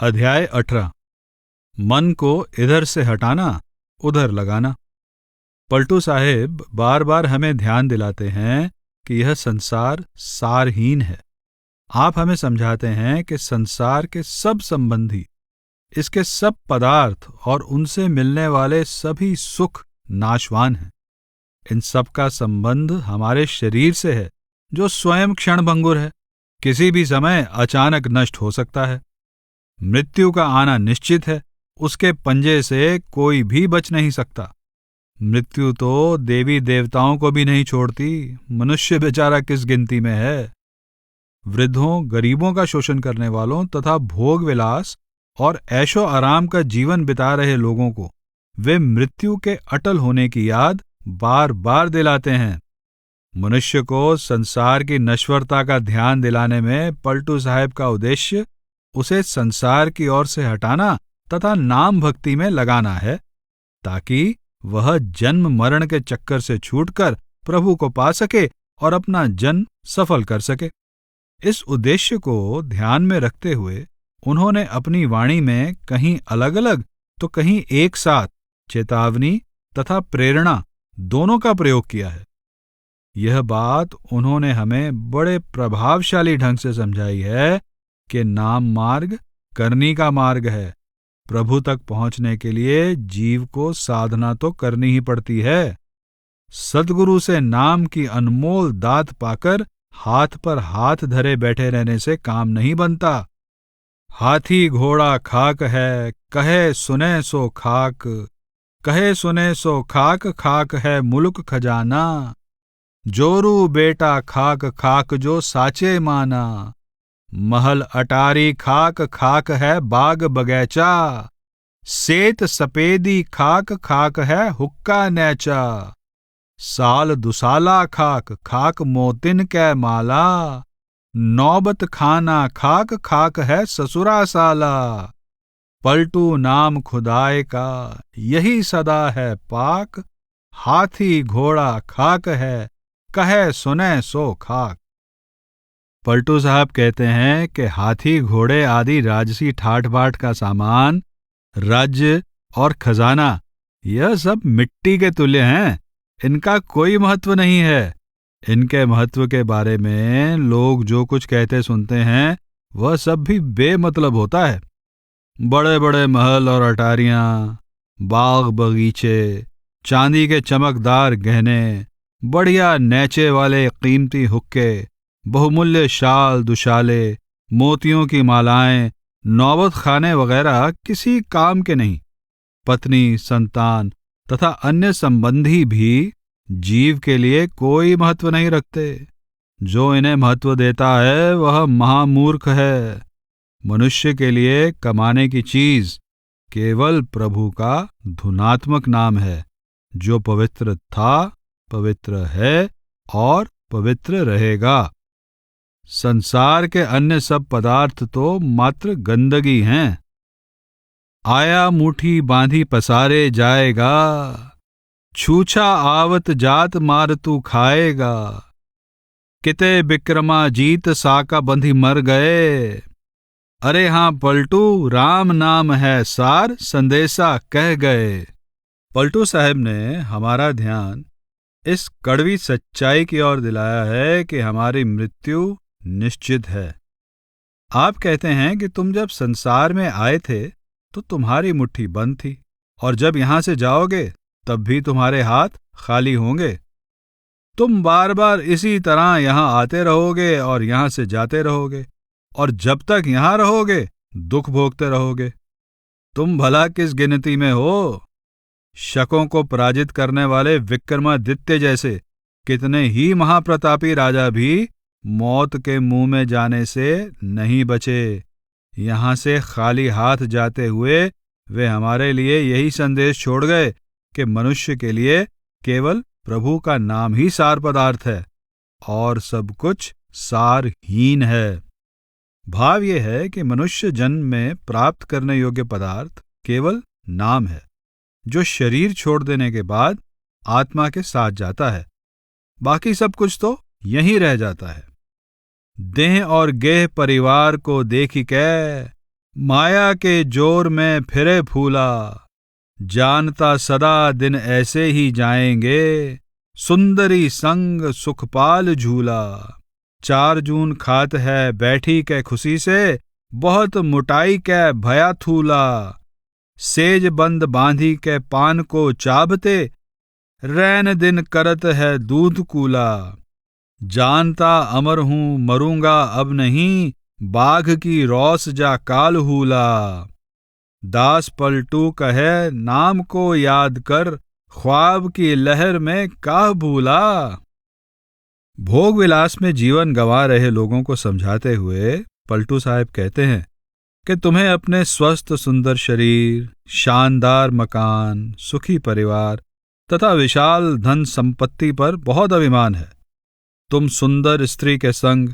अध्याय 18। मन को इधर से हटाना, उधर लगाना। पलटू साहेब बार बार हमें ध्यान दिलाते हैं कि यह संसार सारहीन है। आप हमें समझाते हैं कि संसार के सब संबंधी, इसके सब पदार्थ और उनसे मिलने वाले सभी सुख नाशवान हैं। इन सब का संबंध हमारे शरीर से है, जो स्वयं क्षणभंगुर है, किसी भी समय अचानक नष्ट हो सकता है। मृत्यु का आना निश्चित है, उसके पंजे से कोई भी बच नहीं सकता। मृत्यु तो देवी देवताओं को भी नहीं छोड़ती, मनुष्य बेचारा किस गिनती में है। वृद्धों, गरीबों का शोषण करने वालों तथा भोग विलास और ऐशो आराम का जीवन बिता रहे लोगों को वे मृत्यु के अटल होने की याद बार बार दिलाते हैं। मनुष्य को संसार की नश्वरता का ध्यान दिलाने में पलटू साहब का उद्देश्य उसे संसार की ओर से हटाना तथा नाम भक्ति में लगाना है, ताकि वह जन्म मरण के चक्कर से छूटकर प्रभु को पा सके और अपना जन्म सफल कर सके। इस उद्देश्य को ध्यान में रखते हुए उन्होंने अपनी वाणी में कहीं अलग अलग तो कहीं एक साथ चेतावनी तथा प्रेरणा दोनों का प्रयोग किया है। यह बात उन्होंने हमें बड़े प्रभावशाली ढंग से समझाई है कि नाम मार्ग करनी का मार्ग है। प्रभु तक पहुंचने के लिए जीव को साधना तो करनी ही पड़ती है। सद्गुरु से नाम की अनमोल दात पाकर हाथ पर हाथ धरे बैठे रहने से काम नहीं बनता। हाथी घोड़ा खाक है, कहे सुने सो खाक, कहे सुने सो खाक, खाक है मुल्क खजाना। जोरू बेटा खाक, खाक जो साचे माना। महल अटारी खाक, खाक है बाग बगैचा। सेत सपेदी खाक, खाक है हुक्का नैचा। साल दुसाला खाक, खाक मोतिन कै माला। नौबत खाना खाक, खाक है ससुरा साला। पलटू नाम खुदाए का, यही सदा है पाक। हाथी घोड़ा खाक है, कहे सुने सो खाक। पलटू साहब कहते हैं कि हाथी घोड़े आदि राजसी ठाठ बाट का सामान, राज्य और खजाना, यह सब मिट्टी के तुल्य हैं। इनका कोई महत्व नहीं है। इनके महत्व के बारे में लोग जो कुछ कहते सुनते हैं वह सब भी बेमतलब होता है। बड़े बड़े महल और अटारियां, बाग बगीचे, चांदी के चमकदार गहने, बढ़िया नैचे वाले कीमती हुक्के, बहुमूल्य शाल दुशाले, मोतियों की मालाएं, नौबत खाने वगैरह किसी काम के नहीं। पत्नी, संतान तथा अन्य संबंधी भी जीव के लिए कोई महत्व नहीं रखते। जो इन्हें महत्व देता है वह महामूर्ख है। मनुष्य के लिए कमाने की चीज केवल प्रभु का धुनात्मक नाम है, जो पवित्र था, पवित्र है और पवित्र रहेगा। संसार के अन्य सब पदार्थ तो मात्र गंदगी हैं। आया मुट्ठी बांधी पसारे जाएगा। छूछा आवत जात मार तू खाएगा। किते बिक्रमा जीत साका बंधी मर गए। अरे हाँ पलटू, राम नाम है सार, संदेशा कह गए। पलटू साहब ने हमारा ध्यान इस कड़वी सच्चाई की ओर दिलाया है कि हमारी मृत्यु निश्चित है। आप कहते हैं कि तुम जब संसार में आए थे तो तुम्हारी मुट्ठी बंद थी, और जब यहां से जाओगे तब भी तुम्हारे हाथ खाली होंगे। तुम बार बार इसी तरह यहां आते रहोगे और यहां से जाते रहोगे, और जब तक यहां रहोगे दुख भोगते रहोगे। तुम भला किस गिनती में हो? शकों को पराजित करने वाले विक्रमादित्य जैसे कितने ही महाप्रतापी राजा भी मौत के मुंह में जाने से नहीं बचे। यहां से खाली हाथ जाते हुए वे हमारे लिए यही संदेश छोड़ गए कि मनुष्य के लिए केवल प्रभु का नाम ही सार पदार्थ है और सब कुछ सारहीन है। भाव यह है कि मनुष्य जन्म में प्राप्त करने योग्य पदार्थ केवल नाम है, जो शरीर छोड़ देने के बाद आत्मा के साथ जाता है। बाकी सब कुछ तो यहीं रह जाता है। देह और गेह परिवार को देखी कै, माया के जोर में फिरे फूला, जानता सदा दिन ऐसे ही जाएंगे, सुंदरी संग सुखपाल झूला। 4 जून खात है बैठी कै खुशी से, बहुत मुटाई कै भया थूला। सेज बंद बांधी कै पान को चाबते, रैन दिन करत है दूध कूला। जानता अमर हूँ मरूंगा अब नहीं, बाघ की रौस जा काल हूला। दास पलटू कहे नाम को याद कर, ख्वाब की लहर में काह भूला। भोग विलास में जीवन गंवा रहे लोगों को समझाते हुए पलटू साहब कहते हैं कि तुम्हें अपने स्वस्थ सुंदर शरीर, शानदार मकान, सुखी परिवार तथा विशाल धन संपत्ति पर बहुत अभिमान है। तुम सुंदर स्त्री के संग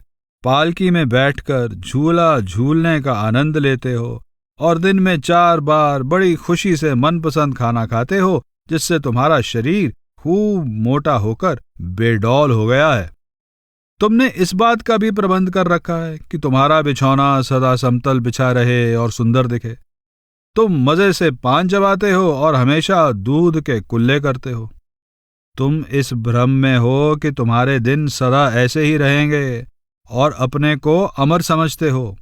पालकी में बैठकर झूला झूलने का आनंद लेते हो और दिन में 4 बार बड़ी खुशी से मनपसंद खाना खाते हो, जिससे तुम्हारा शरीर खूब मोटा होकर बेडौल हो गया है। तुमने इस बात का भी प्रबंध कर रखा है कि तुम्हारा बिछौना सदा समतल बिछा रहे और सुंदर दिखे। तुम मजे से पान चबाते हो और हमेशा दूध के कुल्ले करते हो। तुम इस भ्रम में हो कि तुम्हारे दिन सदा ऐसे ही रहेंगे और अपने को अमर समझते हो,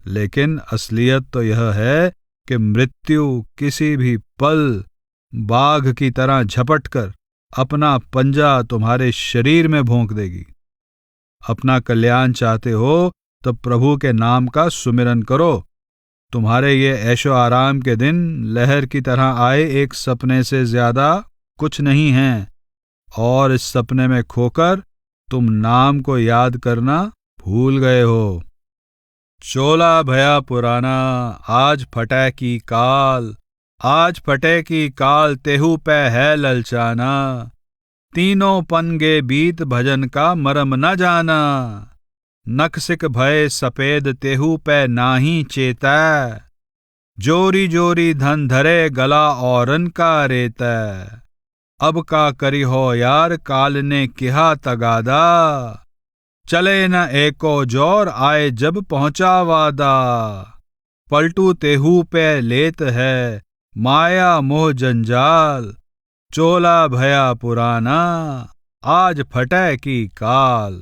लेकिन असलियत तो यह है कि मृत्यु किसी भी पल बाघ की तरह झपटकर अपना पंजा तुम्हारे शरीर में भोंक देगी। अपना कल्याण चाहते हो तो प्रभु के नाम का सुमिरन करो। तुम्हारे ये ऐशो आराम के दिन लहर की तरह आए एक सपने से ज्यादा कुछ नहीं है, और इस सपने में खोकर तुम नाम को याद करना भूल गए हो। चोला भया पुराना, आज फटे की काल, आज फटे की काल तेहू पे है ललचाना। तीनों पनगे बीत भजन का मरम न जाना, नखसिक भय सफेद तेहू पे नाही चेता। जोरी जोरी धन धरे गला औरन का रेता, अब का करी हो यार काल ने किहा तगादा। चले न एको जोर आए जब पहुंचा वादा, पलटू तेहू पे लेत है माया मोह जंजाल। चोला भया पुराना, आज फटे की काल।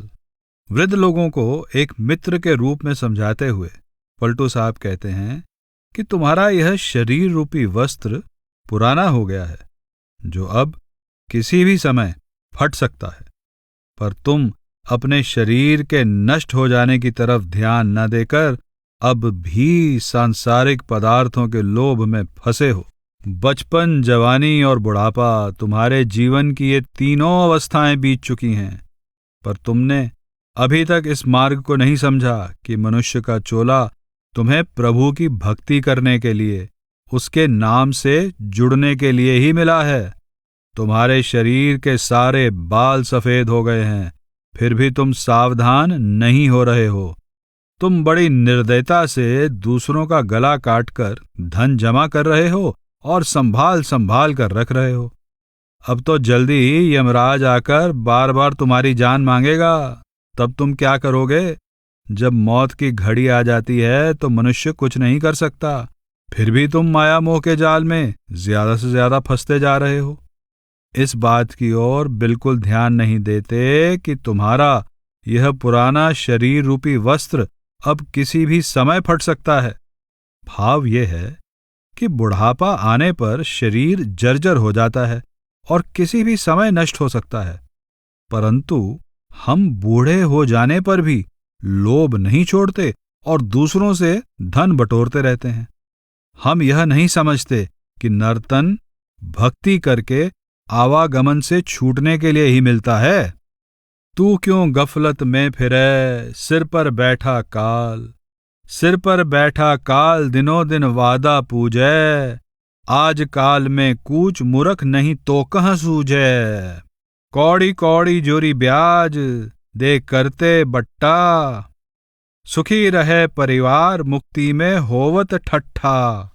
वृद्ध लोगों को एक मित्र के रूप में समझाते हुए पलटू साहब कहते हैं कि तुम्हारा यह शरीर रूपी वस्त्र पुराना हो गया है, जो अब किसी भी समय फट सकता है, पर तुम अपने शरीर के नष्ट हो जाने की तरफ ध्यान न देकर अब भी सांसारिक पदार्थों के लोभ में फंसे हो। बचपन, जवानी और बुढ़ापा तुम्हारे जीवन की ये तीनों अवस्थाएं बीत चुकी हैं, पर तुमने अभी तक इस मार्ग को नहीं समझा कि मनुष्य का चोला तुम्हें प्रभु की भक्ति करने के लिए, उसके नाम से जुड़ने के लिए ही मिला है। तुम्हारे शरीर के सारे बाल सफेद हो गए हैं, फिर भी तुम सावधान नहीं हो रहे हो। तुम बड़ी निर्दयता से दूसरों का गला काटकर धन जमा कर रहे हो और संभाल संभाल कर रख रहे हो। अब तो जल्दी ही यमराज आकर बार बार तुम्हारी जान मांगेगा, तब तुम क्या करोगे? जब मौत की घड़ी आ जाती है तो मनुष्य कुछ नहीं कर सकता, फिर भी तुम माया मोह के जाल में ज्यादा से ज्यादा फंसते जा रहे हो। इस बात की ओर बिल्कुल ध्यान नहीं देते कि तुम्हारा यह पुराना शरीर रूपी वस्त्र अब किसी भी समय फट सकता है। भाव यह है कि बुढ़ापा आने पर शरीर जर्जर हो जाता है और किसी भी समय नष्ट हो सकता है, परंतु हम बूढ़े हो जाने पर भी लोभ नहीं छोड़ते और दूसरों से धन बटोरते रहते हैं। हम यह नहीं समझते कि नर्तन भक्ति करके आवागमन से छूटने के लिए ही मिलता है। तू क्यों गफलत में फिरे, सिर पर बैठा काल, सिर पर बैठा काल दिनों दिन वादा पूजै। आज काल में कूच मूर्ख नहीं तो कहाँ सूझे। कौड़ी कौड़ी जोरी ब्याज दे करते बट्टा, सुखी रहे परिवार मुक्ति में होवत ठट्ठा।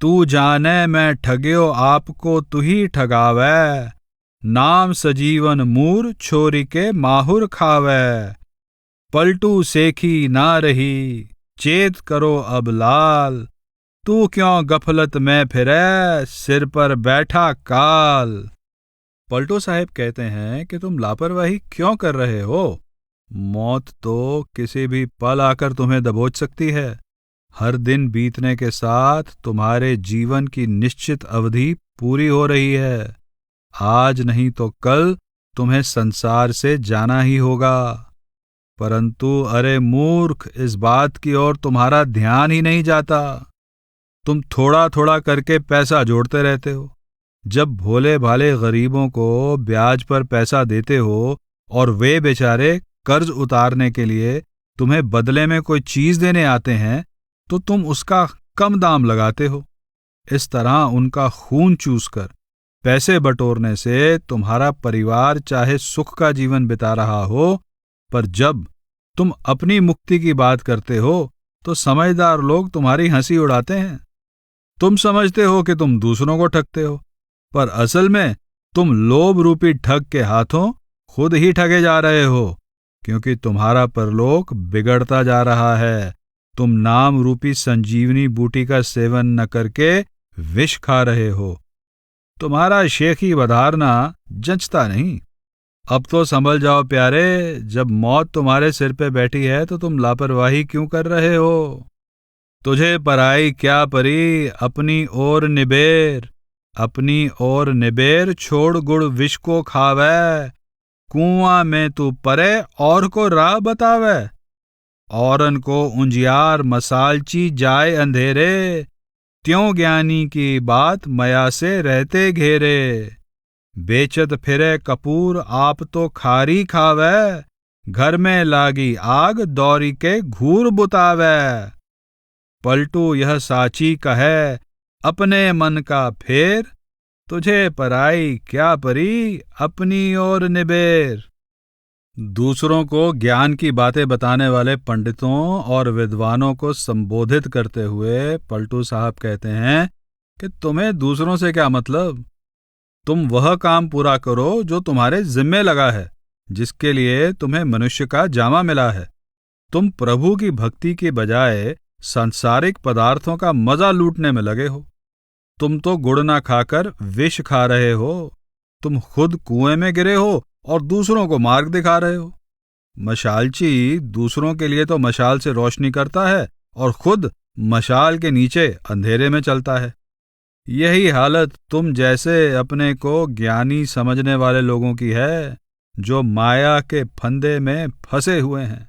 तू जाने मैं ठग्यो आपको तू ही ठगावै, नाम सजीवन मूर छोरी के माहुर खावै। पलटू सेखी ना रही चेत करो अब लाल, तू क्यों गफलत में फिरे, सिर पर बैठा काल। पलटू साहब कहते हैं कि तुम लापरवाही क्यों कर रहे हो? मौत तो किसी भी पल आकर तुम्हें दबोच सकती है। हर दिन बीतने के साथ तुम्हारे जीवन की निश्चित अवधि पूरी हो रही है। आज नहीं तो कल तुम्हें संसार से जाना ही होगा। परंतु अरे मूर्ख, इस बात की ओर तुम्हारा ध्यान ही नहीं जाता। तुम थोड़ा थोड़ा करके पैसा जोड़ते रहते हो। जब भोले भाले गरीबों को ब्याज पर पैसा देते हो और वे बेचारे कर्ज उतारने के लिए तुम्हें बदले में कोई चीज देने आते हैं, तो तुम उसका कम दाम लगाते हो। इस तरह उनका खून चूसकर पैसे बटोरने से तुम्हारा परिवार चाहे सुख का जीवन बिता रहा हो, पर जब तुम अपनी मुक्ति की बात करते हो तो समझदार लोग तुम्हारी हंसी उड़ाते हैं। तुम समझते हो कि तुम दूसरों को ठगते हो, पर असल में तुम लोभ रूपी ठग के हाथों खुद ही ठगे जा रहे हो, क्योंकि तुम्हारा परलोक बिगड़ता जा रहा है। तुम नाम रूपी संजीवनी बूटी का सेवन न करके विष खा रहे हो। तुम्हारा शेखी बधारना जंचता नहीं। अब तो संभल जाओ प्यारे, जब मौत तुम्हारे सिर पे बैठी है तो तुम लापरवाही क्यों कर रहे हो? तुझे पराई क्या परी, अपनी ओर निबेर। अपनी ओर निबेर, छोड़ गुड़ विष को खावे। कुआं में तू परे और को राह बतावे। औरन को उंजियार मसालची जाए अंधेरे। त्यों ज्ञानी की बात मया से रहते घेरे। बेचत फिरे कपूर, आप तो खारी खावे। घर में लागी आग, दौरी के घूर बुतावे। पलटू यह साची कहे, अपने मन का फेर। तुझे पराई क्या परी, अपनी ओर निबेर। दूसरों को ज्ञान की बातें बताने वाले पंडितों और विद्वानों को संबोधित करते हुए पलटू साहब कहते हैं कि तुम्हें दूसरों से क्या मतलब। तुम वह काम पूरा करो जो तुम्हारे जिम्मे लगा है, जिसके लिए तुम्हें मनुष्य का जामा मिला है। तुम प्रभु की भक्ति के बजाय सांसारिक पदार्थों का मजा लूटने में लगे हो। तुम तो गुड़ ना खाकर विष खा रहे हो। तुम खुद कुएं में गिरे हो और दूसरों को मार्ग दिखा रहे हो। मशालची दूसरों के लिए तो मशाल से रोशनी करता है और खुद मशाल के नीचे अंधेरे में चलता है। यही हालत तुम जैसे अपने को ज्ञानी समझने वाले लोगों की है, जो माया के फंदे में फंसे हुए हैं।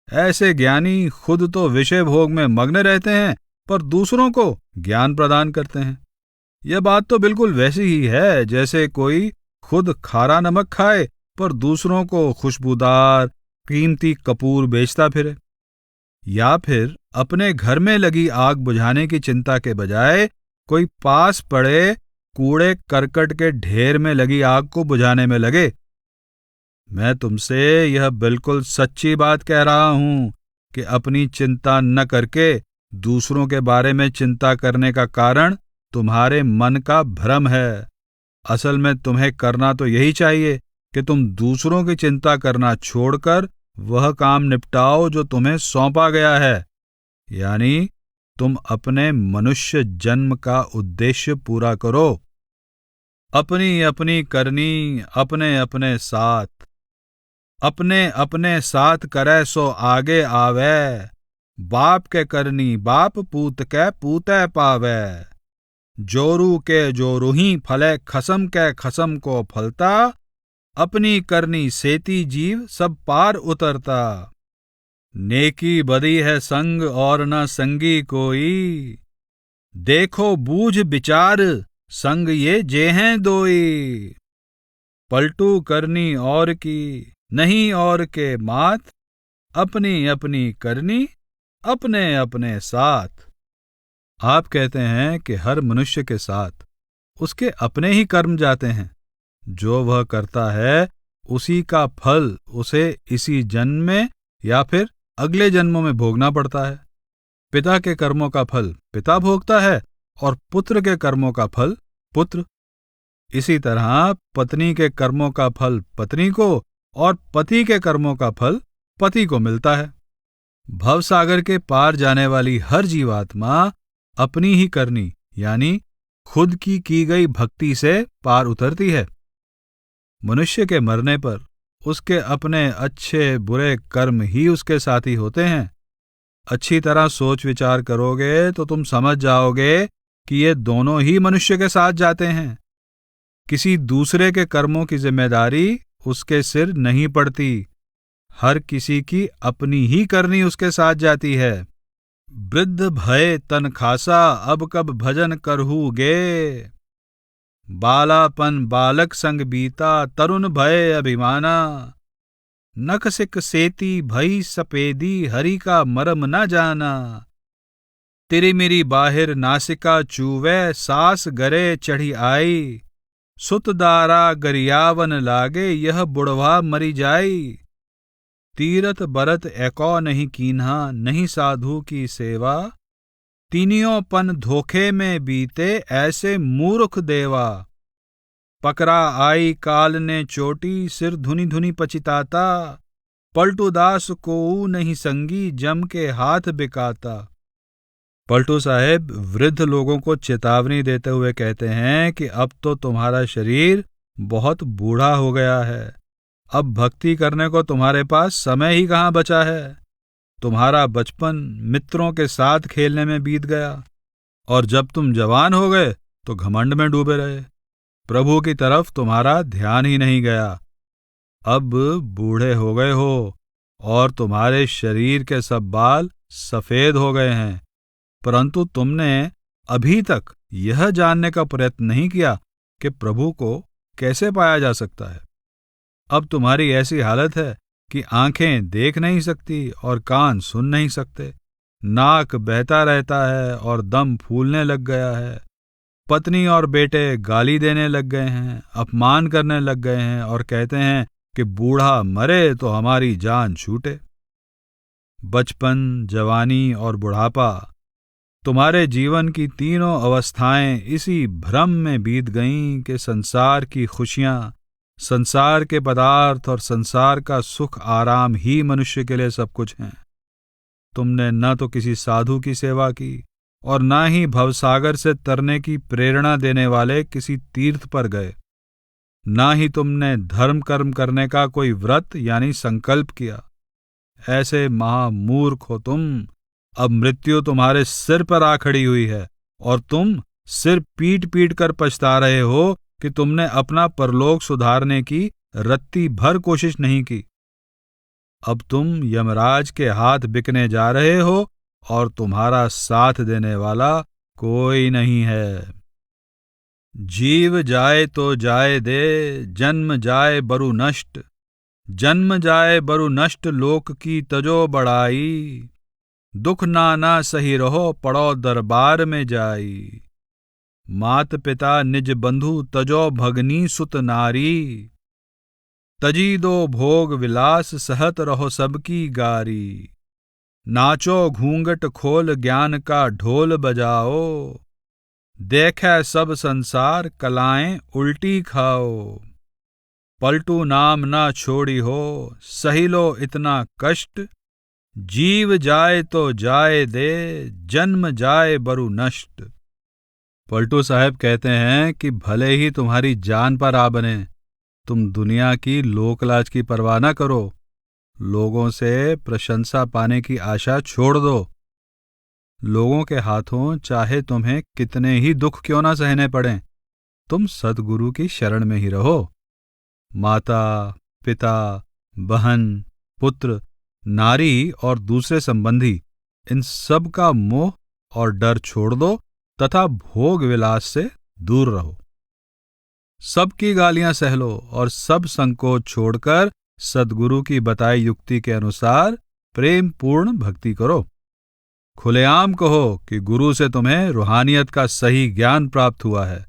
ऐसे ज्ञानी खुद तो विषय भोग में मग्न रहते हैं, पर दूसरों को ज्ञान प्रदान करते हैं। यह बात तो बिल्कुल वैसी ही है जैसे कोई खुद खारा नमक खाए पर दूसरों को खुशबूदार कीमती कपूर बेचता फिरे। या फिर अपने घर में लगी आग बुझाने की चिंता के बजाय कोई पास पड़े कूड़े करकट के ढेर में लगी आग को बुझाने में लगे। मैं तुमसे यह बिल्कुल सच्ची बात कह रहा हूं कि अपनी चिंता न करके दूसरों के बारे में चिंता करने का कारण तुम्हारे मन का भ्रम है। असल में तुम्हें करना तो यही चाहिए कि तुम दूसरों की चिंता करना छोड़कर वह काम निपटाओ जो तुम्हें सौंपा गया है, यानी तुम अपने मनुष्य जन्म का उद्देश्य पूरा करो। अपनी अपनी करनी अपने अपने साथ, अपने अपने साथ करे सो आगे आवे। बाप के करनी बाप, पूत के पूते पावे। जोरू के जोरू ही फले, खसम के खसम को फलता। अपनी करनी सेती जीव सब पार उतरता। नेकी बदी है संग और न संगी कोई। देखो बूझ विचार, संग ये जे हैं दोई। पलटू करनी और की, नहीं और के मात। अपनी अपनी करनी अपने अपने साथ। आप कहते हैं कि हर मनुष्य के साथ उसके अपने ही कर्म जाते हैं। जो वह करता है उसी का फल उसे इसी जन्म में या फिर अगले जन्मों में भोगना पड़ता है। पिता के कर्मों का फल पिता भोगता है और पुत्र के कर्मों का फल पुत्र। इसी तरह पत्नी के कर्मों का फल पत्नी को और पति के कर्मों का फल पति को मिलता है। भवसागर के पार जाने वाली हर जीवात्मा अपनी ही करनी यानी खुद की गई भक्ति से पार उतरती है। मनुष्य के मरने पर उसके अपने अच्छे बुरे कर्म ही उसके साथी होते हैं। अच्छी तरह सोच विचार करोगे तो तुम समझ जाओगे कि ये दोनों ही मनुष्य के साथ जाते हैं। किसी दूसरे के कर्मों की जिम्मेदारी उसके सिर नहीं पड़ती। हर किसी की अपनी ही करनी उसके साथ जाती है। वृद्ध भय तन खासा अब कब भजन करहूगे, बालापन बालक संग बीता तरुण भय अभिमाना, नख सिक सेती भई सपेदी हरि का मरम न जाना, तेरी मेरी बाहिर नासिका चूवै सास गरे चढ़ी आई, सुत दारा गरियावन लागे यह बुढ़वा मरी जाई, तीरथ बरत एको नहीं कीन्हा नहीं साधु की सेवा, तीनियों पन धोखे में बीते ऐसे मूर्ख देवा, पकड़ा आई काल ने चोटी सिर धुनी धुनी पचिताता, पलटू दास कोऊ नहीं संगी जम के हाथ बिकाता। पलटू साहेब वृद्ध लोगों को चेतावनी देते हुए कहते हैं कि अब तो तुम्हारा शरीर बहुत बूढ़ा हो गया है, अब भक्ति करने को तुम्हारे पास समय ही कहाँ बचा है। तुम्हारा बचपन मित्रों के साथ खेलने में बीत गया और जब तुम जवान हो गए तो घमंड में डूबे रहे, प्रभु की तरफ तुम्हारा ध्यान ही नहीं गया। अब बूढ़े हो गए हो और तुम्हारे शरीर के सब बाल सफेद हो गए हैं, परंतु तुमने अभी तक यह जानने का प्रयत्न नहीं किया कि प्रभु को कैसे पाया जा सकता है। अब तुम्हारी ऐसी हालत है कि आंखें देख नहीं सकती और कान सुन नहीं सकते, नाक बहता रहता है और दम फूलने लग गया है, पत्नी और बेटे गाली देने लग गए हैं, अपमान करने लग गए हैं और कहते हैं कि बूढ़ा मरे तो हमारी जान छूटे। बचपन, जवानी और बुढ़ापा, तुम्हारे जीवन की तीनों अवस्थाएं इसी भ्रम में बीत गईं कि संसार की खुशियां, संसार के पदार्थ और संसार का सुख आराम ही मनुष्य के लिए सब कुछ हैं। तुमने न तो किसी साधु की सेवा की और न ही भवसागर से तरने की प्रेरणा देने वाले किसी तीर्थ पर गए, न ही तुमने धर्म कर्म करने का कोई व्रत यानी संकल्प किया। ऐसे महामूर्ख हो तुम। अब मृत्यु तुम्हारे सिर पर आ खड़ी हुई है और तुम सिर पीट पीट कर पछता रहे हो कि तुमने अपना परलोक सुधारने की रत्ती भर कोशिश नहीं की। अब तुम यमराज के हाथ बिकने जा रहे हो और तुम्हारा साथ देने वाला कोई नहीं है। जीव जाए तो जाए दे, जन्म जाए बरु नष्ट, जन्म जाए बरु नष्ट लोक की तजो बढ़ाई, दुख नाना सही रहो पड़ो दरबार में जाई, मात पिता निज बंधु तजो भगनी सुत नारी, तजी दो भोग विलास सहत रहो सबकी गारी, नाचो घूंघट खोल ज्ञान का ढोल बजाओ, देखे सब संसार कलाएं उल्टी खाओ, पलटू नाम ना छोड़ी हो सही लो इतना कष्ट, जीव जाए तो जाए दे, जन्म जाए बरु नष्ट। पलटू साहब कहते हैं कि भले ही तुम्हारी जान पर आ बने, तुम दुनिया की लोकलाज की परवाह न करो, लोगों से प्रशंसा पाने की आशा छोड़ दो। लोगों के हाथों चाहे तुम्हें कितने ही दुख क्यों ना सहने पड़ें, तुम सद्गुरु की शरण में ही रहो। माता, पिता, बहन, पुत्र, नारी और दूसरे संबंधी, इन सब का मोह और डर छोड़ दो तथा भोग विलास से दूर रहो। सबकी गालियां सह लो और सब संकोच छोड़कर सद्गुरु की बताई युक्ति के अनुसार प्रेम पूर्ण भक्ति करो। खुलेआम कहो कि गुरु से तुम्हें रूहानियत का सही ज्ञान प्राप्त हुआ है।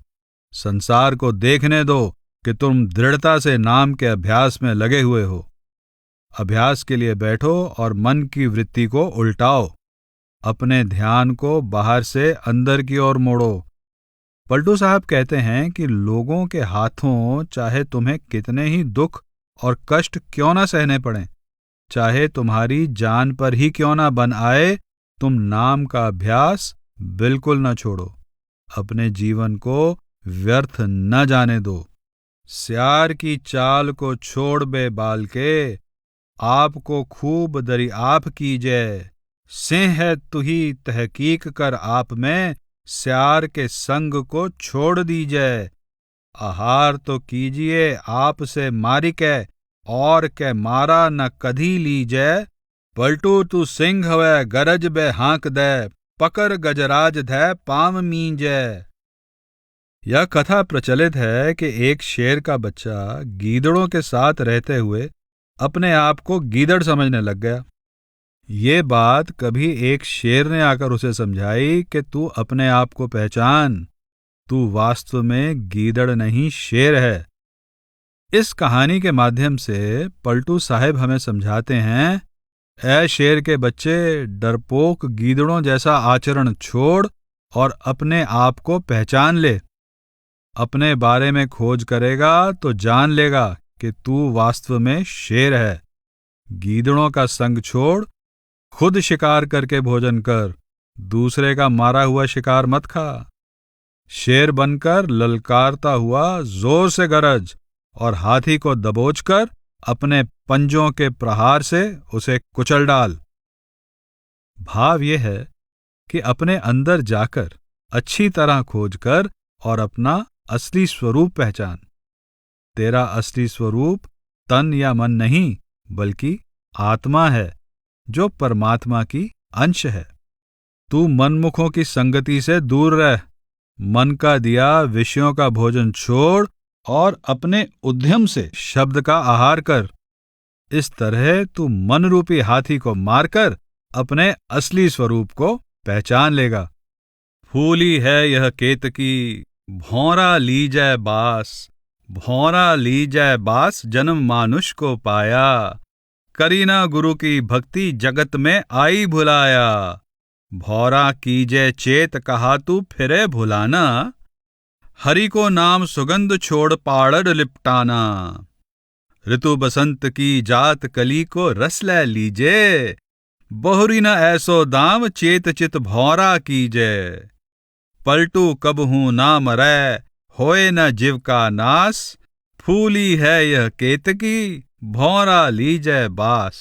संसार को देखने दो कि तुम दृढ़ता से नाम के अभ्यास में लगे हुए हो। अभ्यास के लिए बैठो और मन की वृत्ति को उल्टाओ, अपने ध्यान को बाहर से अंदर की ओर मोड़ो। पलटू साहब कहते हैं कि लोगों के हाथों चाहे तुम्हें कितने ही दुख और कष्ट क्यों ना सहने पड़ें, चाहे तुम्हारी जान पर ही क्यों ना बन आए, तुम नाम का अभ्यास बिल्कुल न छोड़ो। अपने जीवन को व्यर्थ न जाने दो। स्यार की चाल को छोड़ बे बाल के, आपको खूब दरी आप कीजै। सिंह है तुही तहकीक कर आप में, स्यार के संग को छोड़ दीजै। आहार तो कीजिए आप से मारिकै, और के मारा न कधी लीजै। पलटू तू सिंह हवै गरज बे हाँक दै, पकर गजराज धै पाम मींजै। यह कथा प्रचलित है कि एक शेर का बच्चा गीदड़ों के साथ रहते हुए अपने आप को गीदड़ समझने लग गया। ये बात कभी एक शेर ने आकर उसे समझाई कि तू अपने आप को पहचान, तू वास्तव में गीदड़ नहीं शेर है। इस कहानी के माध्यम से पलटू साहब हमें समझाते हैं, ऐ शेर के बच्चे, डरपोक गीदड़ों जैसा आचरण छोड़ और अपने आप को पहचान ले। अपने बारे में खोज करेगा तो जान लेगा कि तू वास्तव में शेर है। गीदड़ों का संग छोड़, खुद शिकार करके भोजन कर, दूसरे का मारा हुआ शिकार मत खा। शेर बनकर ललकारता हुआ जोर से गरज और हाथी को दबोचकर अपने पंजों के प्रहार से उसे कुचल डाल। भाव यह है कि अपने अंदर जाकर अच्छी तरह खोज कर और अपना असली स्वरूप पहचान। तेरा असली स्वरूप तन या मन नहीं, बल्कि आत्मा है, जो परमात्मा की अंश है। तू मनमुखों की संगति से दूर रह, मन का दिया विषयों का भोजन छोड़ और अपने उद्यम से शब्द का आहार कर। इस तरह तू मन रूपी हाथी को मारकर अपने असली स्वरूप को पहचान लेगा। फूली है यह केतकी, भौरा लीजै बास। भौरा लीजै बास, जन्म मानुष को पाया। करीना गुरु की भक्ति, जगत में आई भुलाया। भौरा कीजै चेत, कहा तू फिरे भुलाना। हरि को नाम सुगंध, छोड़ पाड़र लिपटाना। ऋतु बसंत की जात, कली को रस लै लीजे। बहुरी न ऐसो दाम, चेत चित भौरा कीजै। पलटू कबहू ना मरै, होए न जीव का नास। फूली है यह केतकी, भौरा लीजै बास।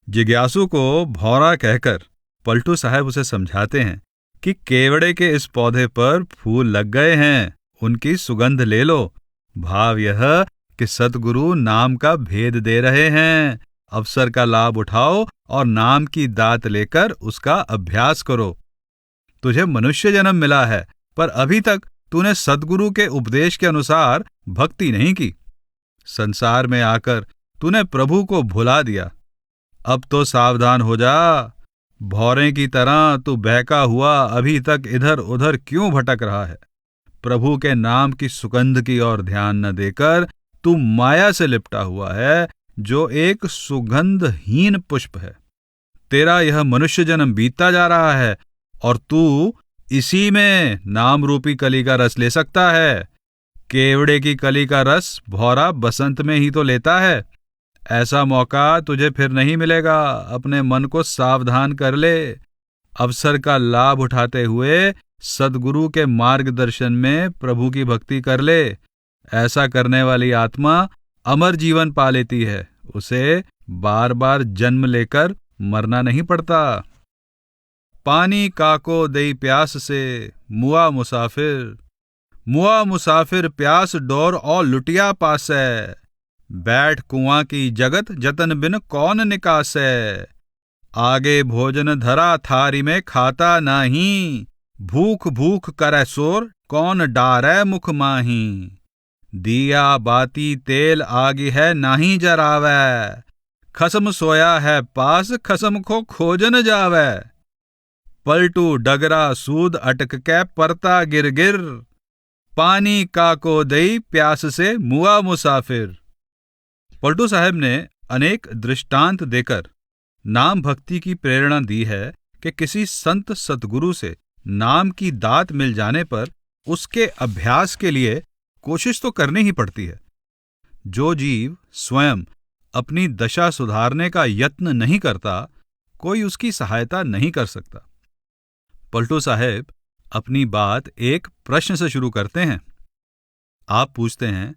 जिज्ञासु को भौरा कहकर पलटू साहब उसे समझाते हैं कि केवड़े के इस पौधे पर फूल लग गए हैं, उनकी सुगंध ले लो। भाव यह कि सद्गुरु नाम का भेद दे रहे हैं। अवसर का लाभ उठाओ और नाम की दात लेकर उसका अभ्यास करो। तुझे मनुष्य जन्म मिला है, पर अभी तक तूने सद्गुरु के उपदेश के अनुसार भक्ति नहीं की। संसार में आकर तूने प्रभु को भुला दिया। अब तो सावधान हो जा। भौरे की तरह तू बहका हुआ अभी तक इधर उधर क्यों भटक रहा है? प्रभु के नाम की सुगंध की ओर ध्यान न देकर तू माया से लिपटा हुआ है, जो एक सुगंधहीन पुष्प है। तेरा यह मनुष्य जन्म बीतता जा रहा है और तू इसी में नाम रूपी कली का रस ले सकता है। केवड़े की कली का रस भौरा बसंत में ही तो लेता है। ऐसा मौका तुझे फिर नहीं मिलेगा। अपने मन को सावधान कर ले। अवसर का लाभ उठाते हुए सद्गुरु के मार्गदर्शन में प्रभु की भक्ति कर ले। ऐसा करने वाली आत्मा अमर जीवन पा लेती है। उसे बार बार जन्म लेकर मरना नहीं पड़ता। पानी काको दई प्यास से, मुआ मुसाफिर। मुआ मुसाफिर प्यास डोर और लुटिया पासै। बैठ कुआं की जगत, जतन बिन कौन निकासै। आगे भोजन धरा थारी में, खाता नाही। भूख भूख करै सोर, कौन डारै मुख माही। दिया बाती तेल आगी है, नाही जरावै। खसम सोया है पास, खसम को खोजन जावै। पलटू डगरा सूद अटक कै, परता गिर गिर। पानी काको दई प्यास से, मुआ मुसाफिर। पलटू साहब ने अनेक दृष्टांत देकर नाम भक्ति की प्रेरणा दी है कि किसी संत सतगुरु से नाम की दात मिल जाने पर उसके अभ्यास के लिए कोशिश तो करनी ही पड़ती है। जो जीव स्वयं अपनी दशा सुधारने का यत्न नहीं करता, कोई उसकी सहायता नहीं कर सकता। पलटू साहेब अपनी बात एक प्रश्न से शुरू करते हैं। आप पूछते हैं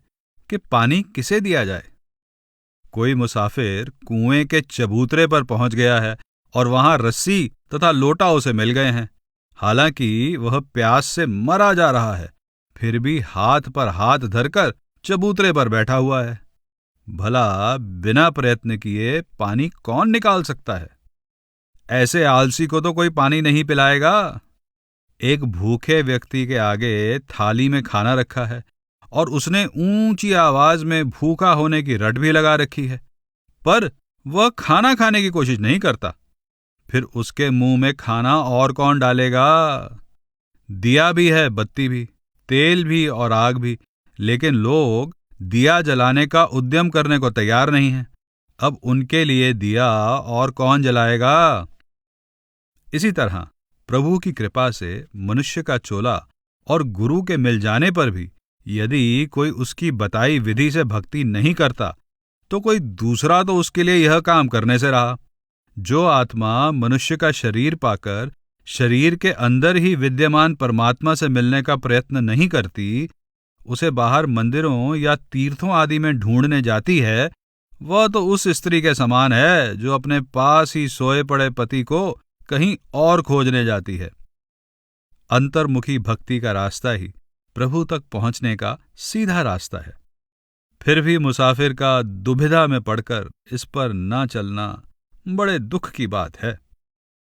कि पानी किसे दिया जाए। कोई मुसाफिर कुएं के चबूतरे पर पहुंच गया है और वहां रस्सी तथा लोटा उसे मिल गए हैं। हालांकि वह प्यास से मरा जा रहा है, फिर भी हाथ पर हाथ धरकर चबूतरे पर बैठा हुआ है। भला बिना प्रयत्न किए पानी कौन निकाल सकता है? ऐसे आलसी को तो कोई पानी नहीं पिलाएगा। एक भूखे व्यक्ति के आगे थाली में खाना रखा है और उसने ऊंची आवाज में भूखा होने की रट भी लगा रखी है, पर वह खाना खाने की कोशिश नहीं करता। फिर उसके मुंह में खाना और कौन डालेगा? दिया भी है, बत्ती भी, तेल भी और आग भी, लेकिन लोग दिया जलाने का उद्यम करने को तैयार नहीं हैं। अब उनके लिए दिया और कौन जलाएगा? इसी तरह प्रभु की कृपा से मनुष्य का चोला और गुरु के मिल जाने पर भी यदि कोई उसकी बताई विधि से भक्ति नहीं करता, तो कोई दूसरा तो उसके लिए यह काम करने से रहा। जो आत्मा मनुष्य का शरीर पाकर शरीर के अंदर ही विद्यमान परमात्मा से मिलने का प्रयत्न नहीं करती, उसे बाहर मंदिरों या तीर्थों आदि में ढूंढने जाती है, वह तो उस स्त्री के समान है जो अपने पास ही सोए पड़े पति को कहीं और खोजने जाती है। अंतर्मुखी भक्ति का रास्ता ही प्रभु तक पहुंचने का सीधा रास्ता है। फिर भी मुसाफिर का दुविधा में पड़कर इस पर न चलना बड़े दुख की बात है।